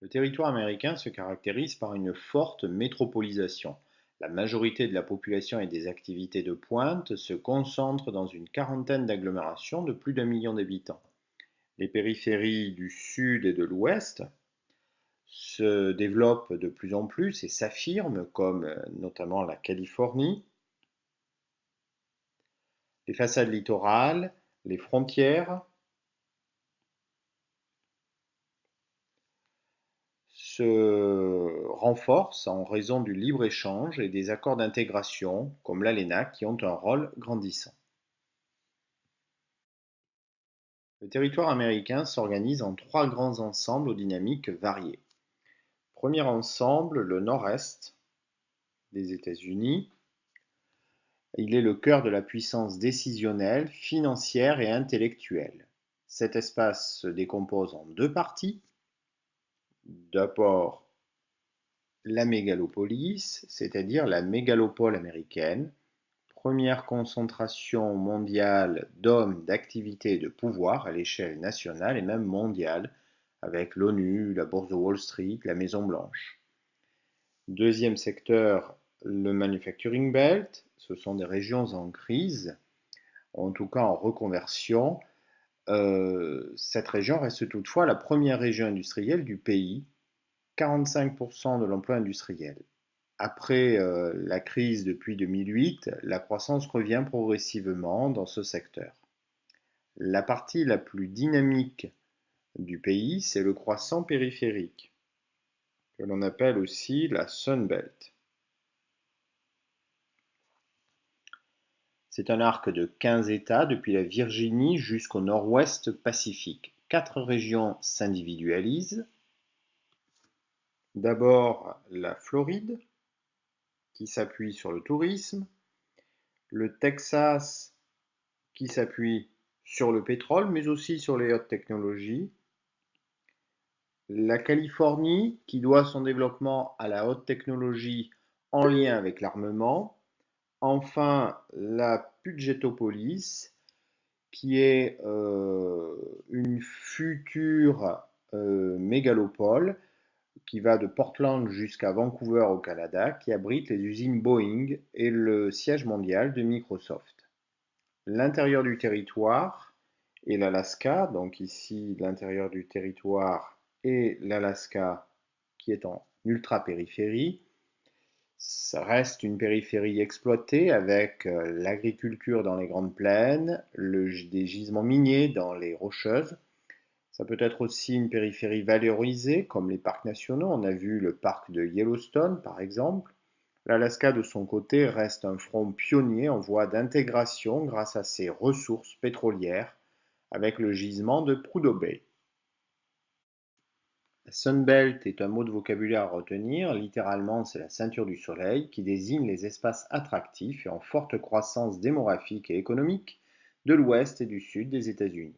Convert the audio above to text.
Le territoire américain se caractérise par une forte métropolisation. La majorité de la population et des activités de pointe se concentrent dans une quarantaine d'agglomérations de plus d'1 million d'habitants. Les périphéries du sud et de l'ouest se développent de plus en plus et s'affirment, comme notamment la Californie. Les façades littorales, les frontières se renforcent en raison du libre-échange et des accords d'intégration, comme l'ALENA, qui ont un rôle grandissant. Le territoire américain s'organise en trois grands ensembles aux dynamiques variées. Premier ensemble, le nord-est des États-Unis. Il est le cœur de la puissance décisionnelle, financière et intellectuelle. Cet espace se décompose en deux parties. D'abord, la mégalopolis, c'est-à-dire la mégalopole américaine, première concentration mondiale d'hommes, d'activité et de pouvoir à l'échelle nationale et même mondiale, avec l'ONU, la Bourse de Wall Street, la Maison Blanche. Deuxième secteur, le manufacturing belt, ce sont des régions en crise, en tout cas en reconversion. Cette région reste toutefois la première région industrielle du pays, 45% de l'emploi industriel. Après la crise depuis 2008, la croissance revient progressivement dans ce secteur. La partie la plus dynamique du pays, c'est le croissant périphérique, que l'on appelle aussi la Sun Belt. C'est un arc de 15 États depuis la Virginie jusqu'au nord-ouest Pacifique. 4 régions s'individualisent. D'abord la Floride, qui s'appuie sur le tourisme, le Texas, qui s'appuie sur le pétrole, mais aussi sur les hautes technologies, la Californie, qui doit son développement à la haute technologie en lien avec l'armement, enfin la Pudgetopolis, qui est une future mégalopole qui va de Portland jusqu'à Vancouver au Canada, qui abrite les usines Boeing et le siège mondial de Microsoft. L'intérieur du territoire et l'Alaska, donc ici l'intérieur du territoire et l'Alaska qui est en ultra-périphérie, ça reste une périphérie exploitée avec l'agriculture dans les grandes plaines, des gisements miniers dans les rocheuses. Ça peut être aussi une périphérie valorisée comme les parcs nationaux. On a vu le parc de Yellowstone par exemple. L'Alaska, de son côté, reste un front pionnier en voie d'intégration grâce à ses ressources pétrolières avec le gisement de Prudhoe Bay. La Sunbelt est un mot de vocabulaire à retenir, littéralement c'est la ceinture du soleil, qui désigne les espaces attractifs et en forte croissance démographique et économique de l'ouest et du sud des États-Unis.